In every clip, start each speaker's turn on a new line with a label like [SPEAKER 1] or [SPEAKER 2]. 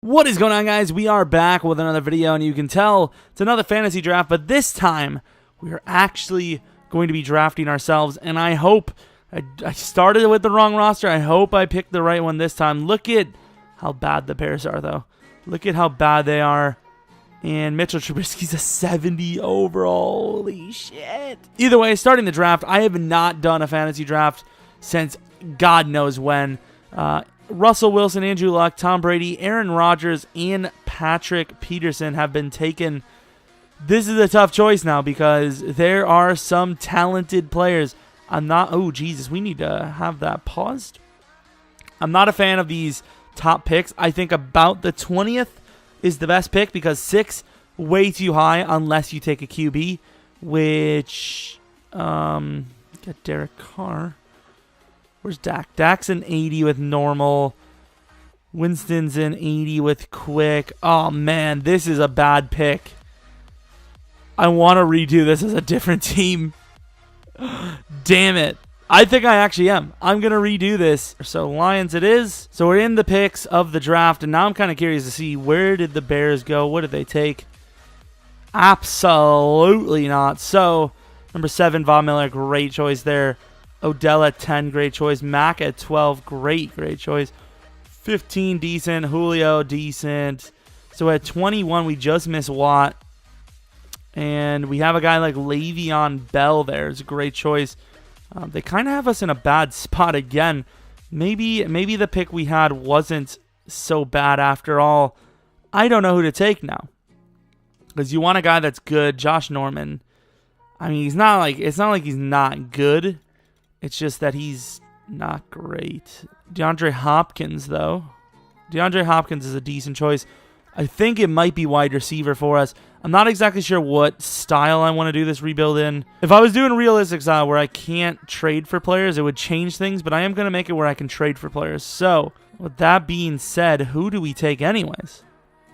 [SPEAKER 1] What is going on, guys? We are back with another video, and you can tell it's another fantasy draft, but this time we are actually going to be drafting ourselves, and I hope I started with the wrong roster. I hope I picked the right one this time. Look at how bad the Bears are, though. Look at how bad they are. And Mitchell Trubisky's a 70 overall. Holy shit. Either way, starting the draft, I have not done a fantasy draft since God knows when. Russell Wilson, Andrew Luck, Tom Brady, Aaron Rodgers, and Patrick Peterson have been taken. This is a tough choice now because there are some talented players. Oh, Jesus, we need to have that paused. I'm not a fan of these top picks. I think about the 20th is the best pick because 6, way too high unless you take a QB, which, get Derek Carr. Where's Dak? Dak's an 80 with normal. Winston's an 80 with quick. Oh, man, this is a bad pick. I want to redo this as a different team. Damn it. I think I actually am. I'm going to redo this. So, Lions it is. So, we're in the picks of the draft, and now I'm kind of curious to see where did the Bears go? What did they take? Absolutely not. So, number 7, Von Miller, great choice there. Odell at 10, great choice. Mack at 12, great choice. 15, decent. Julio, decent. So at 21, we just missed Watt. And we have a guy like Le'Veon Bell there. It's a great choice. They kind of have us in a bad spot again. Maybe the pick we had wasn't so bad after all. I don't know who to take now. Because you want a guy that's good. Josh Norman. I mean, it's not like he's not good. It's just that he's not great. DeAndre Hopkins, though. DeAndre Hopkins is a decent choice. I think it might be wide receiver for us. I'm not exactly sure what style I want to do this rebuild in. If I was doing realistic style where I can't trade for players, it would change things, but I am going to make it where I can trade for players. So, with that being said, who do we take anyways?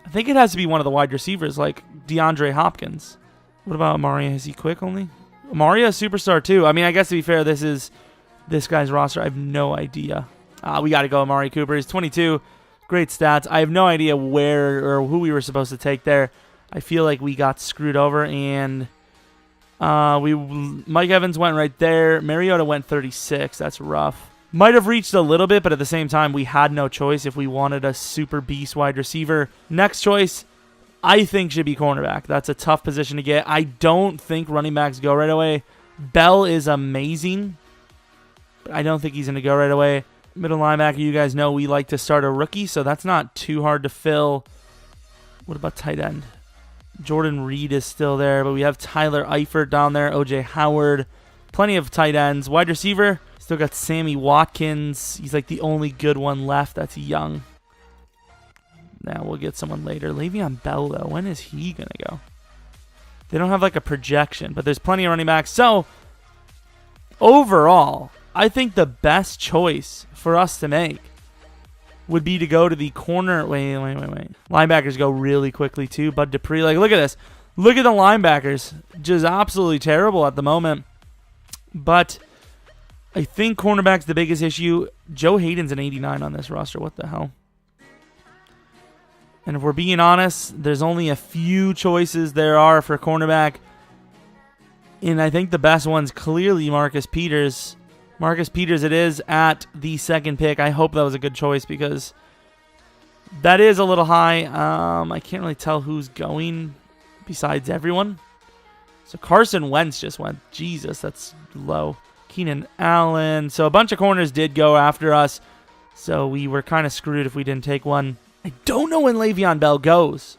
[SPEAKER 1] I think it has to be one of the wide receivers, like DeAndre Hopkins. What about Amari? Is he quick only? Mario superstar too. I mean, I guess to be fair, this is this guy's roster. I have no idea. We got to go Amari Cooper. He's 22. Great stats. I have no idea where or who we were supposed to take there. I feel like we got screwed over, and Mike Evans went right there. Mariota went 36. That's rough. Might have reached a little bit, but at the same time, we had no choice if we wanted a super beast wide receiver. Next choice, I think should be cornerback. That's a tough position to get. I don't think running backs go right away. Bell is amazing, but I don't think he's going to go right away. Middle linebacker, you guys know we like to start a rookie, so that's not too hard to fill. What about tight end? Jordan Reed is still there, but we have Tyler Eifert down there, O.J. Howard. Plenty of tight ends. Wide receiver, still got Sammy Watkins. He's like the only good one left that's young. Now we'll get someone later. Le'Veon Bell, though, when is he going to go? They don't have like a projection, but there's plenty of running backs. So, overall, I think the best choice for us to make would be to go to the corner. Wait. Linebackers go really quickly, too. Bud Dupree, like, look at this. Look at the linebackers. Just absolutely terrible at the moment. But I think cornerback's the biggest issue. Joe Hayden's an 89 on this roster. What the hell? And if we're being honest, there's only a few choices there are for cornerback. And I think the best one's clearly Marcus Peters. Marcus Peters it is at the 2nd pick. I hope that was a good choice because that is a little high. I can't really tell who's going besides everyone. So Carson Wentz just went. Jesus, that's low. Keenan Allen. So a bunch of corners did go after us. So we were kind of screwed if we didn't take one. I don't know when Le'Veon Bell goes.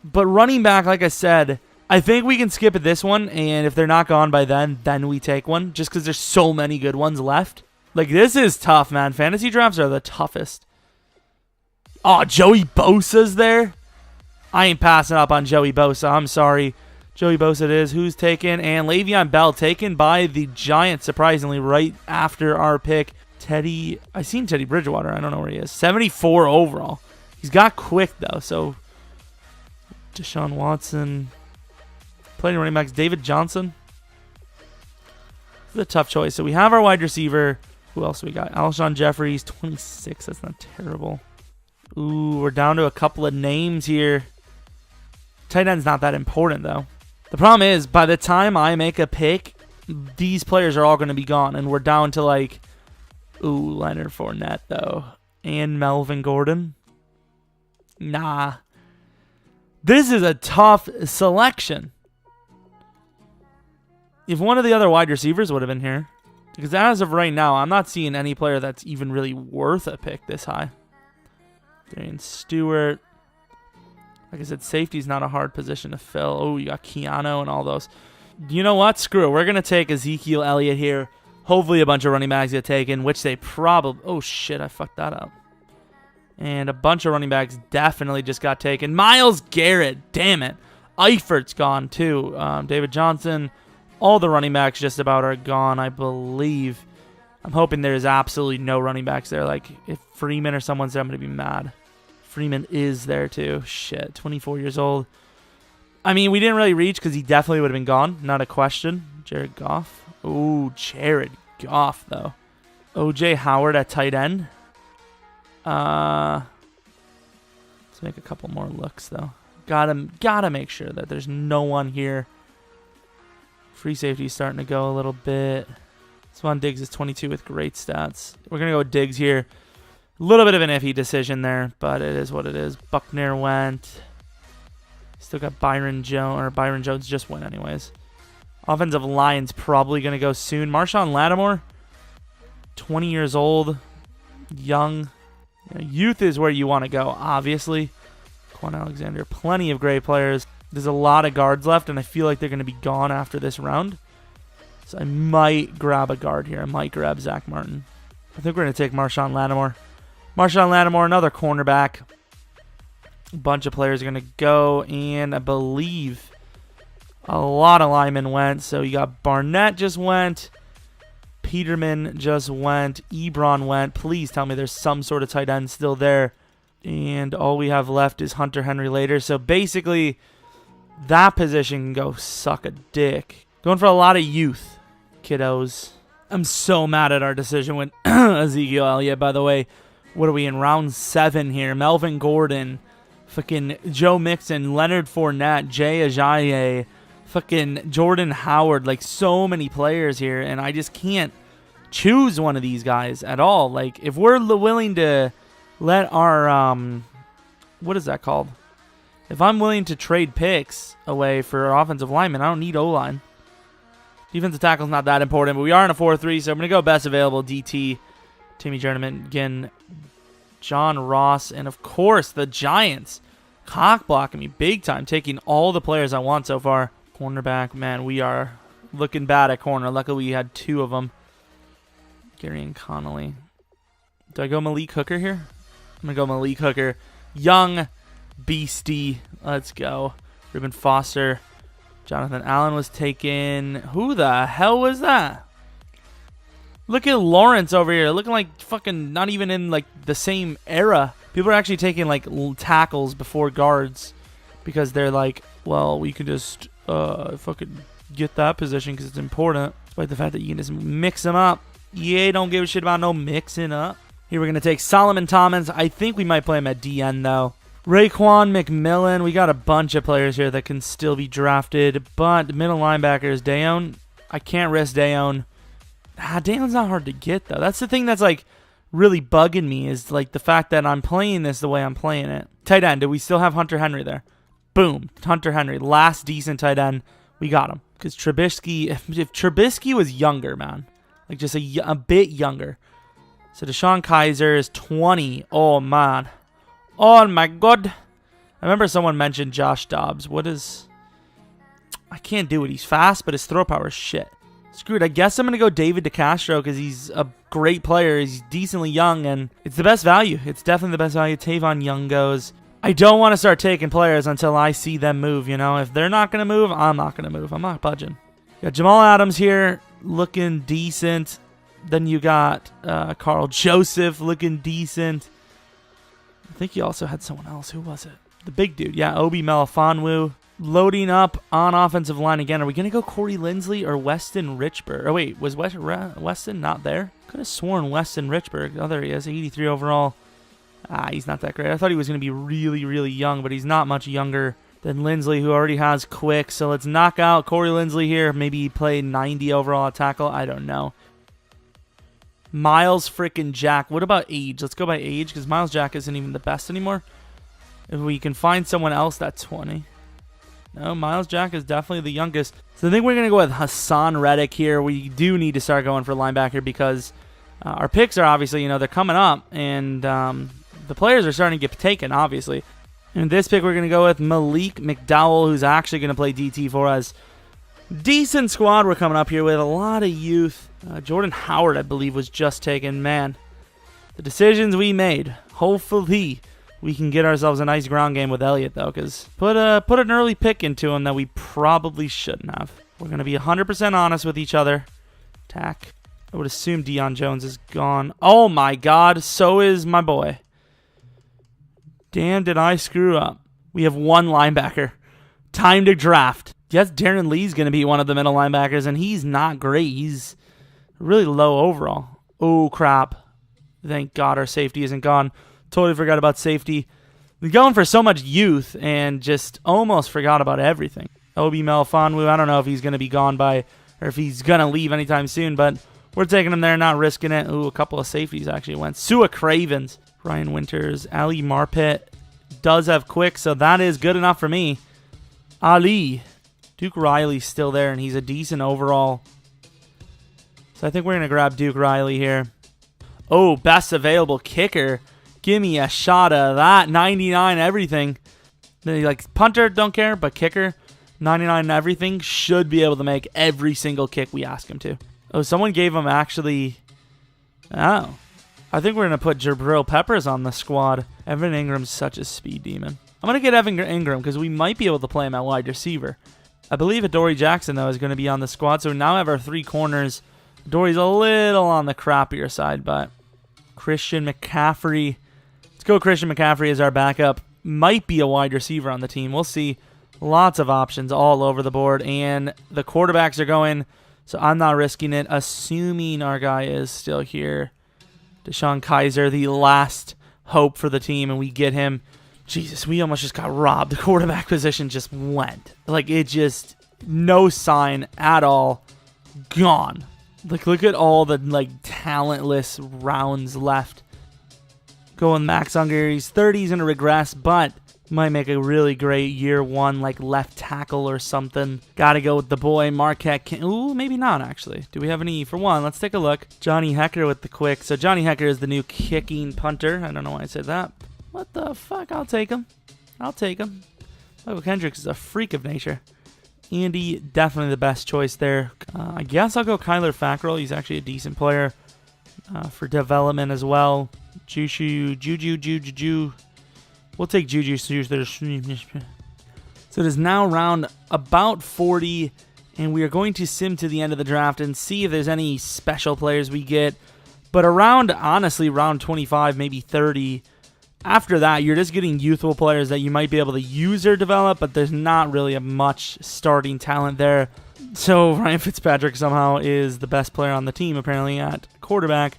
[SPEAKER 1] But running back, like I said, I think we can skip at this one. And if they're not gone by then we take one. Just because there's so many good ones left. Like, this is tough, man. Fantasy drafts are the toughest. Oh, Joey Bosa's there? I ain't passing up on Joey Bosa. I'm sorry. Joey Bosa it is. Who's taken? And Le'Veon Bell taken by the Giants, surprisingly, right after our pick. I seen Teddy Bridgewater. I don't know where he is. 74 overall. He's got quick, though, so Deshaun Watson. Plenty of running backs. David Johnson. This is a tough choice. So we have our wide receiver. Who else we got? Alshon Jeffries, 26. That's not terrible. Ooh, we're down to a couple of names here. Tight end's not that important, though. The problem is, by the time I make a pick, these players are all going to be gone, and we're down to, like, ooh, Leonard Fournette, though. And Melvin Gordon. Nah. This is a tough selection. If one of the other wide receivers would have been here. Because as of right now, I'm not seeing any player that's even really worth a pick this high. Darian Stewart. Like I said, safety's not a hard position to fill. Oh, you got Keanu and all those. You know what? Screw it. We're going to take Ezekiel Elliott here. Hopefully a bunch of running backs get taken, which they probably... Oh, shit. I fucked that up. And a bunch of running backs definitely just got taken. Myles Garrett. Damn it. Eifert's gone, too. David Johnson. All the running backs just about are gone, I believe. I'm hoping there's absolutely no running backs there. Like, if Freeman or someone's there, I'm going to be mad. Freeman is there, too. Shit, 24 years old. I mean, we didn't really reach because he definitely would have been gone. Not a question. Jared Goff. Ooh, Jared Goff, though. O.J. Howard at tight end. Let's make a couple more looks, though. Gotta make sure that there's no one here. Free safety is starting to go a little bit. Swan Diggs is 22 with great stats. We're going to go with Diggs here. A little bit of an iffy decision there, but it is what it is. Buckner went. Still got Byron Jones, or Byron Jones just went anyways. Offensive line's probably going to go soon. Marshawn Lattimore, 20 years old, young. You know, youth is where you want to go, obviously. Quan Alexander, plenty of great players. There's a lot of guards left, and I feel like they're going to be gone after this round. So I might grab a guard here. I might grab Zach Martin. I think we're going to take Marshawn Lattimore. Marshawn Lattimore, another cornerback. A bunch of players are going to go, and I believe a lot of linemen went. So you got Barnett just went. Peterman just went. Ebron went. Please tell me there's some sort of tight end still there. And all we have left is Hunter Henry later. So basically, that position can go suck a dick. Going for a lot of youth, kiddos. I'm so mad at our decision with Ezekiel Elliott, by the way. What are we in? Round 7 here. Melvin Gordon, fucking Joe Mixon, Leonard Fournette, Jay Ajayi, fucking Jordan Howard. Like, so many players here, and I just can't choose one of these guys at all. Like, if we're willing to let our, what is that called? If I'm willing to trade picks away for offensive linemen, I don't need O-line. Defensive tackle's not that important, but we are in a 4-3, so I'm going to go best available DT. Timmy Jeromepkr, John Ross, and of course the Giants. Cock blocking me big time, taking all the players I want so far. Cornerback, man, we are looking bad at corner. Luckily we had 2 of them. Gary and Connolly. Do I go Malik Hooker here? I'm going to go Malik Hooker. Young beastie. Let's go. Reuben Foster. Jonathan Allen was taken. Who the hell was that? Look at Lawrence over here. Looking like fucking not even in like the same era. People are actually taking like tackles before guards because they're like, well, we can just fucking get that position because it's important. Despite the fact that you can just mix them up. EA don't give a shit about no mixing up. Here we're going to take Solomon Thomas. I think we might play him at DN though. Raekwon McMillan. We got a bunch of players here that can still be drafted. But the middle linebacker is Dayon. I can't risk Dayon. Dayon's not hard to get, though. That's the thing that's, like, really bugging me is, like, the fact that I'm playing this the way I'm playing it. Tight end. Do we still have Hunter Henry there? Boom. Hunter Henry. Last decent tight end. We got him. Because Trubisky, if Trubisky was younger, man. Like, just a bit younger. So Deshaun Kaiser is 20. Oh, man. Oh, my God. I remember someone mentioned Josh Dobbs. What is... I can't do it. He's fast, but his throw power is shit. Screwed. I guess I'm going to go David DeCastro because he's a great player. He's decently young, and it's the best value. It's definitely the best value. Tavon Young goes. I don't want to start taking players until I see them move, you know. If they're not going to move, I'm not going to move. I'm not budging. You got Jamal Adams here looking decent. Then you got Carl Joseph looking decent. I think you also had someone else. Who was it? The big dude. Yeah, Obi Melifonwu. Loading up on offensive line again. Are we going to go Corey Linsley or Weston Richburg? Oh, wait. Was Weston not there? Could have sworn Weston Richburg. Oh, there he is. 83 overall. He's not that great. I thought he was going to be really, really young, but he's not much younger than Lindsley, who already has quick. So let's knock out Corey Lindsley here. Maybe he played 90 overall at tackle. I don't know. Miles frickin' Jack. What about age? Let's go by age, because Miles Jack isn't even the best anymore. If we can find someone else that's 20. No, Miles Jack is definitely the youngest. So I think we're going to go with Hassan Reddick here. We do need to start going for linebacker because our picks are obviously, they're coming up. And the players are starting to get taken, obviously. In this pick, we're going to go with Malik McDowell, who's actually going to play DT for us. Decent squad we're coming up here with. A lot of youth. Jordan Howard, I believe, was just taken. Man, the decisions we made. Hopefully, we can get ourselves a nice ground game with Elliott, though, because put an early pick into him that we probably shouldn't have. We're going to be 100% honest with each other. Tack. I would assume Deion Jones is gone. Oh, my God. So is my boy. Damn, did I screw up. We have one linebacker. Time to draft. Yes, Darren Lee's going to be one of the middle linebackers, and he's not great. He's really low overall. Oh, crap. Thank God our safety isn't gone. Totally forgot about safety. We're going for so much youth and just almost forgot about everything. Obi Melifonwu, I don't know if he's going to be gone by or if he's going to leave anytime soon, but we're taking him there, not risking it. Ooh, a couple of safeties actually went. Sua Cravens. Ryan Winters. Ali Marpet does have quick, so that is good enough for me. Ali. Duke Riley's still there, and he's a decent overall. So I think we're going to grab Duke Riley here. Oh, best available kicker. Give me a shot of that. 99 everything. Like punter, don't care, but kicker, 99 everything, should be able to make every single kick we ask him to. Oh, someone gave him actually... Oh. I think we're going to put Jabril Peppers on the squad. Evan Ingram's such a speed demon. I'm going to get Evan Ingram because we might be able to play him at wide receiver. I believe Adoree Jackson, though, is going to be on the squad. So we now have our three corners. Adoree's a little on the crappier side, but Christian McCaffrey. Let's go Christian McCaffrey as our backup. Might be a wide receiver on the team. We'll see. Lots of options all over the board. And the quarterbacks are going, so I'm not risking it, assuming our guy is still here. Deshaun Kaiser, the last hope for the team, and we get him. Jesus, we almost just got robbed. The quarterback position just went. Like, it just, no sign at all. Gone. Like, look at all the, like, talentless rounds left. Going Max Unger. He's 30. He's going to regress, but might make a really great year one, like, left tackle or something. Got to go with the boy, Marquette. Ooh, maybe not, actually. Do we have any? For one, let's take a look. Johnny Hecker with the quick. So Johnny Hecker is the new kicking punter. I don't know why I said that. What the fuck? I'll take him. I'll take him. Michael Kendricks is a freak of nature. Andy, definitely the best choice there. I guess I'll go Kyler Fackrell. He's actually a decent player for development as well. Juju. We'll take Juju. So it is now round about 40, and we are going to sim to the end of the draft and see if there's any special players we get. But around, honestly, round 25, maybe 30, after that, you're just getting youthful players that you might be able to use or develop, but there's not really a much starting talent there. So Ryan Fitzpatrick somehow is the best player on the team, apparently, at quarterback.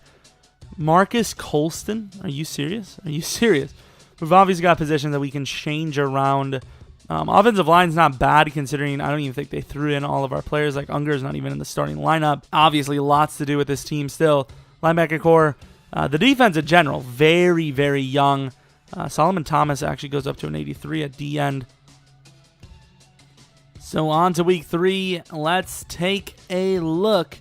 [SPEAKER 1] Marcus Colston? Are you serious? Are you serious? We've obviously got positions that we can change around. Offensive line's not bad, considering I don't even think they threw in all of our players. Like, Unger's not even in the starting lineup. Obviously, lots to do with this team still. Linebacker core. The defense in general, very, very young. Solomon Thomas actually goes up to an 83 at D end. So on to week 3. Let's take a look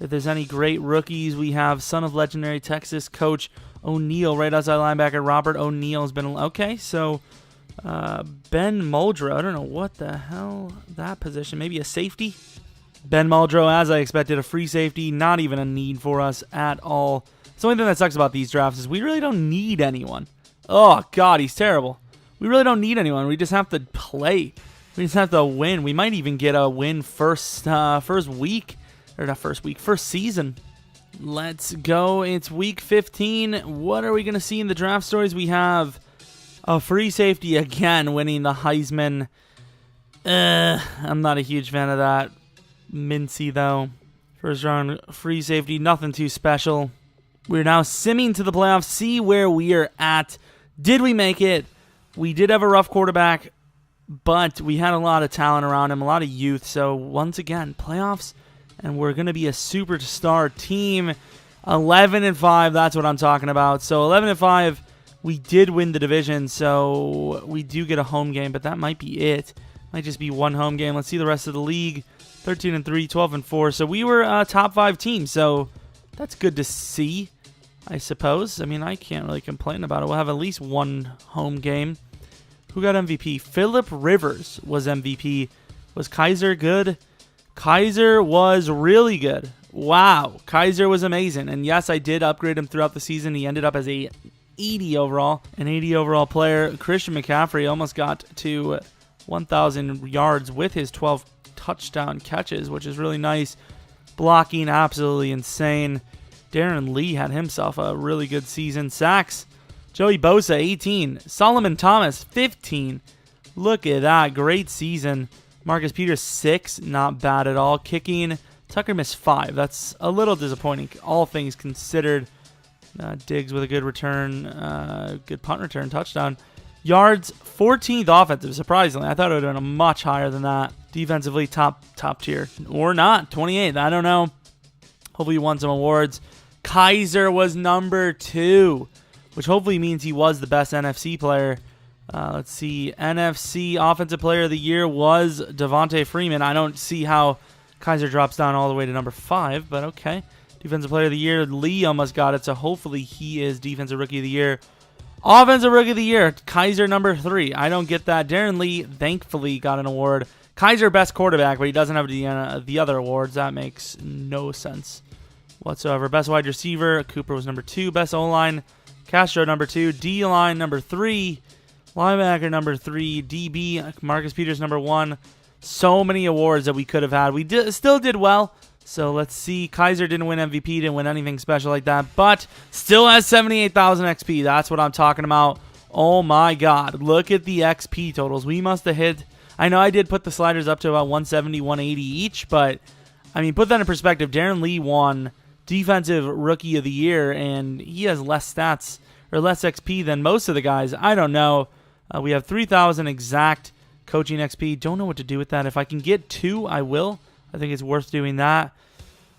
[SPEAKER 1] if there's any great rookies. We have son of legendary Texas coach O'Neal right outside linebacker. Robert O'Neal has been... Okay, so Ben Muldrow. I don't know what the hell that position. Maybe a safety? Ben Muldrow, as I expected, a free safety. Not even a need for us at all. The only thing that sucks about these drafts is we really don't need anyone. Oh, God, he's terrible. We really don't need anyone. We just have to play. We just have to win. We might even get a win first week. Or not first week, first season. Let's go. It's week 15. What are we going to see in the draft stories? We have a free safety again winning the Heisman. I'm not a huge fan of that. Mincy, though. First round free safety, nothing too special. We're now simming to the playoffs, see where we are at. Did we make it? We did have a rough quarterback, but we had a lot of talent around him, a lot of youth. So once again, playoffs, and we're going to be a superstar team. 11-5, that's what I'm talking about. So 11-5, we did win the division, so we do get a home game, but that might be it. Might just be one home game. Let's see the rest of the league. 13-3, 12-4. So we were a top 5 team, so that's good to see, I suppose. I mean, I can't really complain about it. We'll have at least one home game. Who got MVP? Phillip Rivers was MVP. Was Kaiser good? Kaiser was really good. Wow. Kaiser was amazing. And yes, I did upgrade him throughout the season. He ended up as a 80 overall. An 80 overall player. Christian McCaffrey almost got to 1,000 yards with his 12 touchdown catches, which is really nice. Blocking, absolutely insane. Darren Lee had himself a really good season. Sacks, Joey Bosa, 18. Solomon Thomas, 15. Look at that. Great season. Marcus Peters, 6. Not bad at all. Kicking, Tucker missed 5. That's a little disappointing, all things considered. Diggs with a good return. Good punt return, touchdown. Yards, 14th offensive, surprisingly. I thought it would have been much higher than that. Defensively, top tier. Or not, 28th. I don't know. Hopefully you won some awards. Kaiser was number 2, which hopefully means he was the best NFC player. Let's see. NFC Offensive Player of the Year was Devontae Freeman. I don't see how Kaiser drops down all the way to number 5, but okay. Defensive Player of the Year, Lee almost got it, so hopefully he is Defensive Rookie of the Year. Offensive Rookie of the Year, Kaiser number 3. I don't get that. Darren Lee thankfully got an award. Kaiser best quarterback, but he doesn't have the other awards. That makes no sense whatsoever. Best wide receiver, Cooper was number 2. Best O-line, Castro number 2. D-line number 3. Linebacker number 3. DB, Marcus Peters number 1. So many awards that we could have had. We still did well. So let's see. Kaiser didn't win MVP, didn't win anything special like that, but still has 78,000 XP. That's what I'm talking about. Oh my God. Look at the XP totals. We must have hit. I know I did put the sliders up to about 170, 180 each, but I mean, put that in perspective. Darren Lee won Defensive Rookie of the Year, and he has less stats or less XP than most of the guys. I don't know. We have 3,000 exact coaching XP. Don't know what to do with that. If I can get 2, I will. I think it's worth doing that.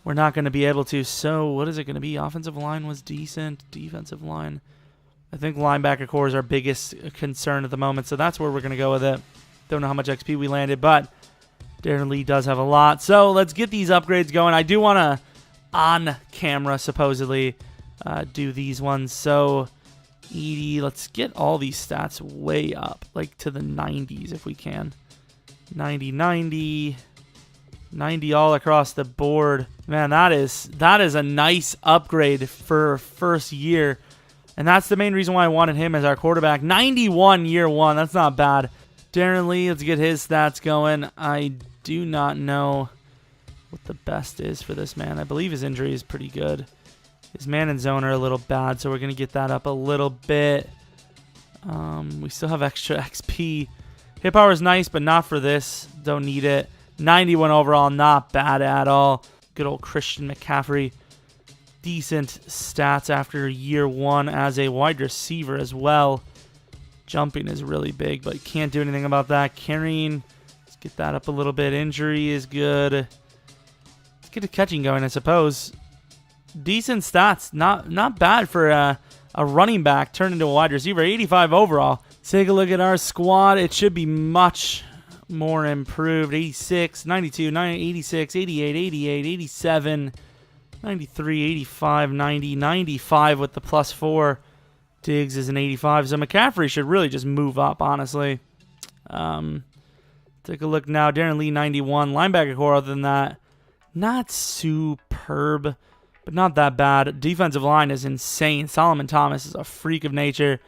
[SPEAKER 1] We're not going to be able to. So what is it going to be? Offensive line was decent. Defensive line. I think linebacker core is our biggest concern at the moment. So that's where we're going to go with it. Don't know how much XP we landed, but Darren Lee does have a lot. So let's get these upgrades going. I do want to, on camera, supposedly, do these ones. So Edie, let's get all these stats way up, like to the 90s if we can. 90, 90. 90 all across the board. Man, that is a nice upgrade for first year. And that's the main reason why I wanted him as our quarterback. 91 year 1. That's not bad. Darren Lee, let's get his stats going. I do not know what the best is for this man. I believe his injury is pretty good. His man and zone are a little bad, so we're going to get that up a little bit. We still have extra XP. Hit power is nice, but not for this. Don't need it. 91 overall, not bad at all. Good old Christian McCaffrey. Decent stats after year 1 as a wide receiver as well. Jumping is really big, but can't do anything about that. Carrying, let's get that up a little bit. Injury is good. Let's get the catching going, I suppose. Decent stats. Not bad for a running back turned into a wide receiver. 85 overall. Let's take a look at our squad. It should be much more improved. 86, 92, 86, 88, 88, 87, 93, 85, 90, 95 with the +4. Diggs is an 85. So McCaffrey should really just move up, honestly. Take a look now. Darren Lee, 91. Linebacker core, other than that, not superb, but not that bad. Defensive line is insane. Solomon Thomas is a freak of nature.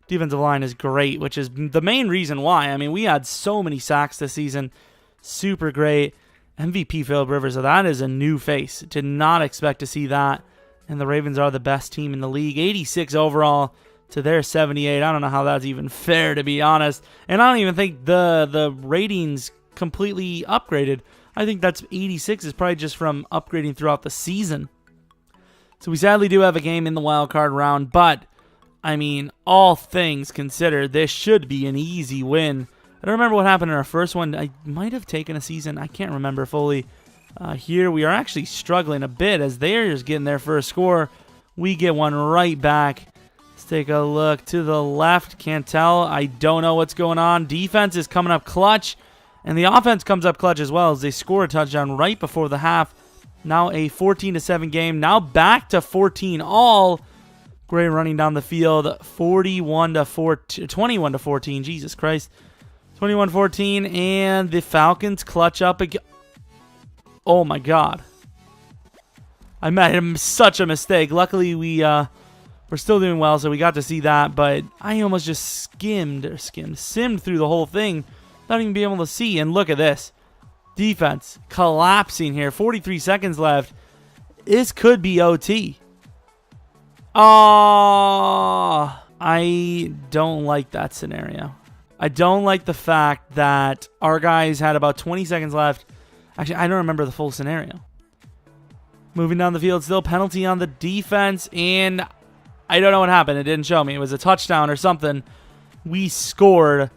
[SPEAKER 1] Defensive line is great, which is the main reason why. I mean, we had so many sacks this season. Super great. MVP Phillip Rivers, so that is a new face. Did not expect to see that. And the Ravens are the best team in the league. 86 overall to their 78. I don't know how that's even fair, to be honest. And I don't even think the ratings completely upgraded. I think that's 86 is probably just from upgrading throughout the season. So we sadly do have a game in the wild card round, but I mean, all things considered, this should be an easy win. I don't remember what happened in our first one. I might have taken a season. I can't remember fully. Here we are actually struggling a bit as they're just getting their first score. We get one right back. Let's take a look to the left. Can't tell. I don't know what's going on. Defense is coming up clutch, and the offense comes up clutch as well as they score a touchdown right before the half. Now a 14-7 game. Now back to 14 all. Great running down the field. 21-14. Jesus Christ. 21-14, and the Falcons clutch up again. Oh my God. I made such a mistake. Luckily, we're still doing well, so we got to see that, but I almost just simmed through the whole thing without even being able to see. And look at this. Defense collapsing here. 43 seconds left. This could be OT. Oh, I don't like that scenario. I don't like the fact that our guys had about 20 seconds left. Actually, I don't remember the full scenario. Moving down the field, still penalty on the defense, and I don't know what happened. It didn't show me. It was a touchdown or something. We scored.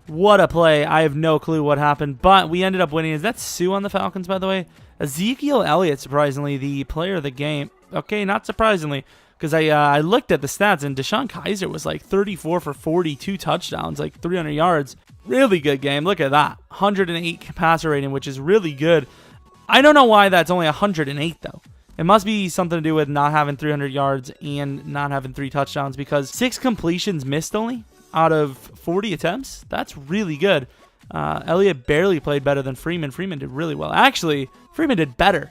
[SPEAKER 1] What a play. I have no clue what happened, but we ended up winning. Is that Sue on the Falcons, by the way? Ezekiel Elliott, surprisingly, the player of the game. Okay, not surprisingly, because I looked at the stats, and Deshaun Kaiser was like 34 for 42 touchdowns, like 300 yards. Really good game. Look at that. 108 passer rating, which is really good. I don't know why that's only 108, though. It must be something to do with not having 300 yards and not having 3 touchdowns, because 6 completions missed only out of 40 attempts. That's really good. Elliott barely played better than Freeman. Freeman did really well. Actually, Freeman did better.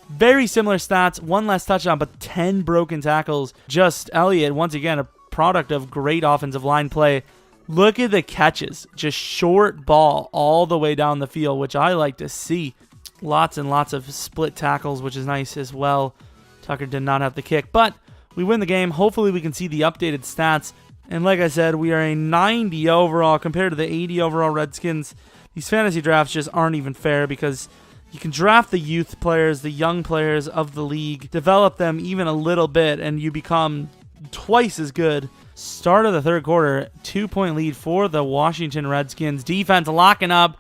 [SPEAKER 1] Very similar stats. 1 less touchdown, but 10 broken tackles. Just Elliott, once again, a product of great offensive line play. Look at the catches. Just short ball all the way down the field, which I like to see. Lots and lots of split tackles, which is nice as well. Tucker did not have the kick, but we win the game. Hopefully we can see the updated stats. And like I said, we are a 90 overall compared to the 80 overall Redskins. These fantasy drafts just aren't even fair because you can draft the youth players, the young players of the league, develop them even a little bit, and you become twice as good. Start of the third quarter, 2-point lead for the Washington Redskins. Defense locking up.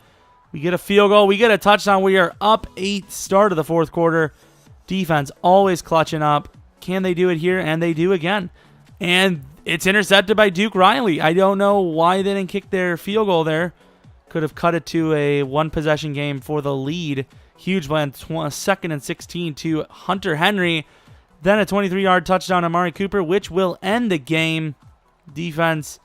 [SPEAKER 1] We get a field goal. We get a touchdown. We are up 8. Start of the fourth quarter. Defense always clutching up. Can they do it here? And they do again. And it's intercepted by Duke Riley. I don't know why they didn't kick their field goal there. Could have cut it to a one-possession game for the lead. Huge play on 2nd and 16 to Hunter Henry. Then a 23-yard touchdown to Amari Cooper, which will end the game. Defense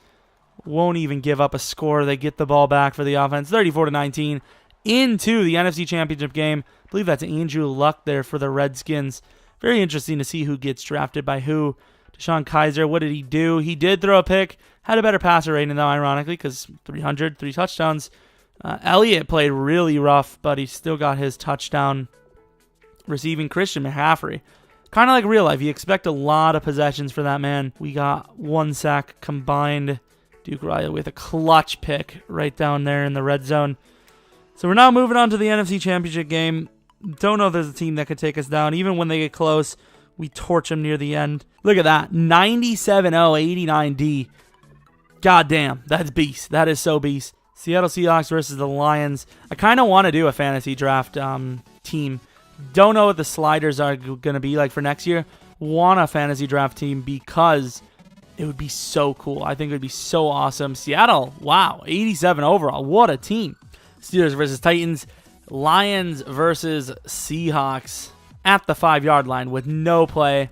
[SPEAKER 1] won't even give up a score. They get the ball back for the offense, 34-19, into the NFC Championship game. I believe that's Andrew Luck there for the Redskins. Very interesting to see who gets drafted by who. Deshaun Kaiser, what did he do? He did throw a pick. Had a better passer rating, though, ironically, because 300, 3 touchdowns. Elliott played really rough, but he still got his touchdown. Receiving Christian McCaffrey. Kind of like real life. You expect a lot of possessions for that man. We got 1 sack combined. Duke Riley with a clutch pick right down there in the red zone. So we're now moving on to the NFC Championship game. Don't know if there's a team that could take us down. Even when they get close, we torch them near the end. Look at that. 97-0, 89D. God damn. That's beast. That is so beast. Seattle Seahawks versus the Lions. I kind of want to do a fantasy draft team. Don't know what the sliders are going to be like for next year. Want a fantasy draft team because it would be so cool. I think it would be so awesome. Seattle, wow, 87 overall. What a team. Steelers versus Titans. Lions versus Seahawks at the 5-yard line with no play.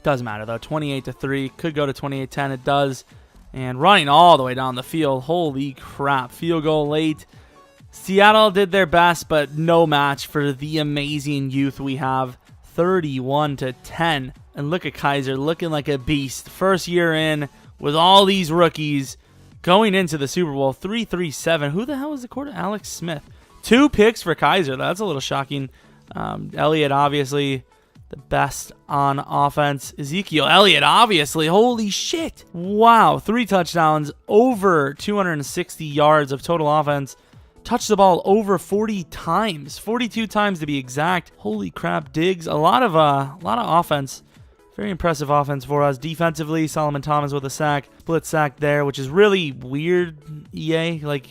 [SPEAKER 1] Doesn't matter, though. 28-3. Could go to 28-10. It does. And running all the way down the field. Holy crap. Field goal late. Seattle did their best, but no match for the amazing youth we have. 31-10. And look at Kaiser looking like a beast. First year in with all these rookies going into the Super Bowl. 3-3-7. Who the hell is the quarterback? Alex Smith. 2 picks for Kaiser. That's a little shocking. Elliott, obviously, the best on offense. Ezekiel Elliott, obviously. Holy shit. Wow. 3 touchdowns. Over 260 yards of total offense. Touched the ball over 40 times. 42 times to be exact. Holy crap. Diggs. A lot of offense Very impressive offense for us. Defensively, Solomon Thomas with a sack. Blitz sack there, which is really weird, EA. Like,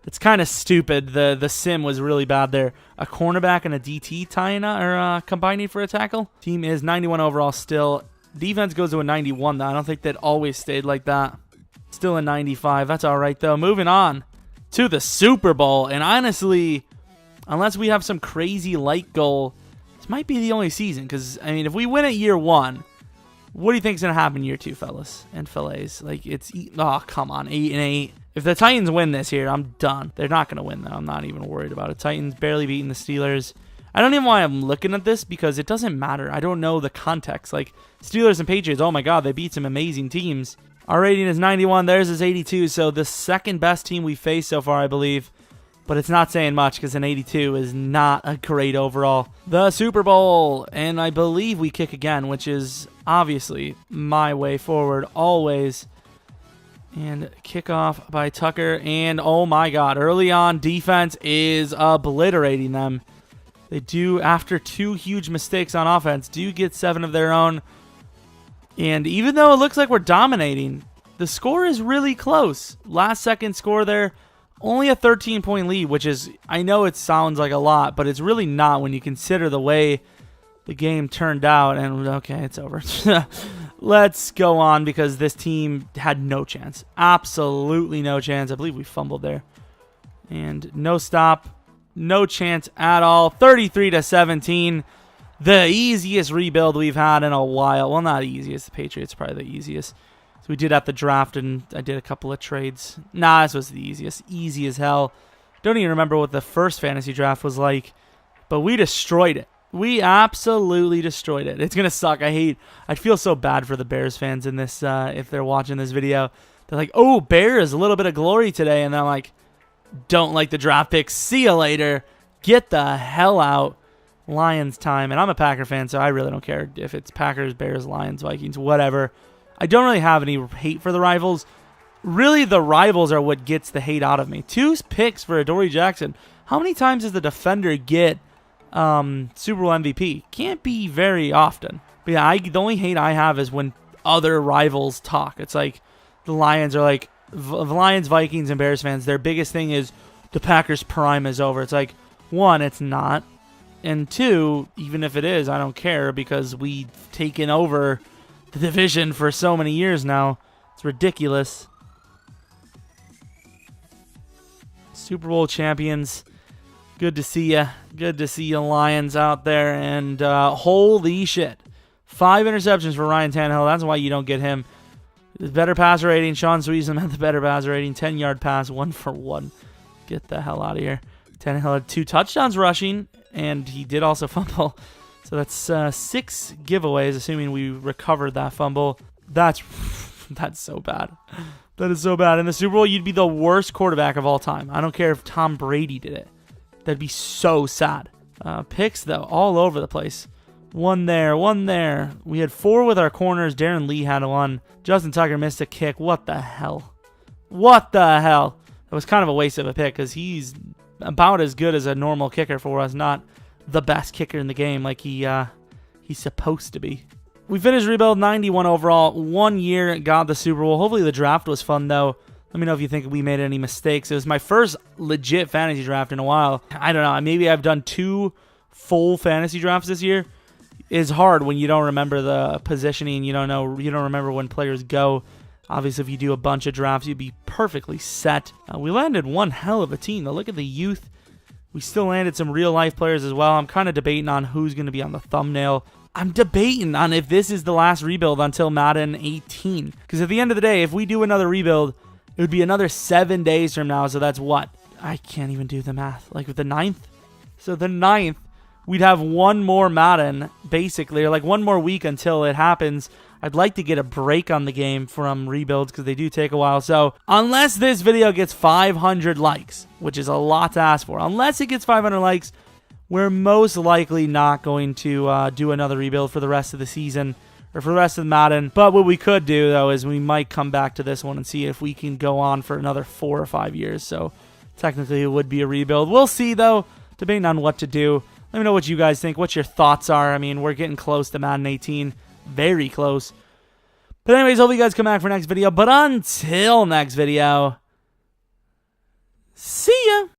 [SPEAKER 1] it's kind of stupid. The sim was really bad there. A cornerback and a DT combining for a tackle. Team is 91 overall still. Defense goes to a 91, though. I don't think that always stayed like that. Still a 95. That's all right, though. Moving on to the Super Bowl. And honestly, unless we have some crazy light goal, this might be the only season. Because, I mean, if we win at year 1, what do you think is going to happen year 2, fellas and fillets? Like, it's... Oh, come on. 8-8. If the Titans win this year, I'm done. They're not going to win, though. I'm not even worried about it. Titans barely beating the Steelers. I don't even know why I'm looking at this because it doesn't matter. I don't know the context. Like, Steelers and Patriots, oh my God, they beat some amazing teams. Our rating is 91. Theirs is 82. So the second best team we faced so far, I believe. But it's not saying much because an 82 is not a great overall. The Super Bowl. And I believe we kick again, which is obviously my way forward always. And kickoff by Tucker. And oh my God, early on, defense is obliterating them. They do, after 2 huge mistakes on offense, do get 7 of their own. And even though it looks like we're dominating, the score is really close. Last second score there, only a 13-point lead, which is, I know it sounds like a lot, but it's really not when you consider the way the game turned out. And okay, it's over. Let's go on because this team had no chance. Absolutely no chance. I believe we fumbled there. And no stop. No chance at all. 33-17. The easiest rebuild we've had in a while. Well, not easiest. The Patriots probably the easiest. So we did have to draft, and I did a couple of trades. Nah, this was the easiest. Easy as hell. Don't even remember what the first fantasy draft was like, but we destroyed it. We absolutely destroyed it. It's going to suck. I feel so bad for the Bears fans in this, if they're watching this video. They're like, oh, Bears, a little bit of glory today. And I'm like, don't like the draft pick. See you later. Get the hell out. Lions time. And I'm a Packer fan, so I really don't care if it's Packers, Bears, Lions, Vikings, whatever. I don't really have any hate for the rivals. Really, the rivals are what gets the hate out of me. 2 picks for Adoree Jackson. How many times does the defender get Super Bowl MVP? Can't be very often. But yeah, the only hate I have is when other rivals talk. It's like the Lions are like, Lions, Vikings, and Bears fans, their biggest thing is the Packers' prime is over. It's like, 1, it's not. And 2, even if it is, I don't care because we've taken over the division for so many years now. It's ridiculous. Super Bowl champions. Good to see ya. Good to see you Lions out there. And holy shit. 5 interceptions for Ryan Tannehill. That's why you don't get him. The better passer rating. Sean Sweezum had the better passer rating. 10-yard pass. 1 for 1. Get the hell out of here. Tannehill had 2 touchdowns rushing. And he did also fumble. So that's 6 giveaways, assuming we recovered that fumble. That's so bad. That is so bad. In the Super Bowl, you'd be the worst quarterback of all time. I don't care if Tom Brady did it. That'd be so sad. Picks, though, all over the place. 1 there, 1 there. We had 4 with our corners. Darren Lee had 1. Justin Tucker missed a kick. What the hell? What the hell? That was kind of a waste of a pick because he's about as good as a normal kicker for us, not the best kicker in the game like he's supposed to be. We finished rebuild 91 overall. 1 year, got the Super Bowl. Hopefully the draft was fun, though. Let me know if you think we made any mistakes. It was my first legit fantasy draft in a while. I don't know. Maybe I've done 2 full fantasy drafts this year. It's hard when you don't remember the positioning. You don't remember when players go. Obviously, if you do a bunch of drafts, you'd be perfectly set. We landed one hell of a team, though. Look at the youth. We still landed some real-life players as well. I'm kind of debating on who's going to be on the thumbnail. I'm debating on if this is the last rebuild until Madden 18. Because at the end of the day, if we do another rebuild, it would be another 7 days from now. So that's what? I can't even do the math. Like with the 9th? So the 9th, we'd have 1 more Madden, basically, or like 1 more week until it happens. I'd like to get a break on the game from rebuilds because they do take a while. So unless this video gets 500 likes, which is a lot to ask for, unless it gets 500 likes, we're most likely not going to do another rebuild for the rest of the season or for the rest of the Madden. But what we could do, though, is we might come back to this one and see if we can go on for another 4 or 5 years. So technically it would be a rebuild. We'll see, though, debating on what to do. Let me know what you guys think, what your thoughts are. I mean, we're getting close to Madden 18. very close. But anyways, hope you guys come back for next video. But until next video,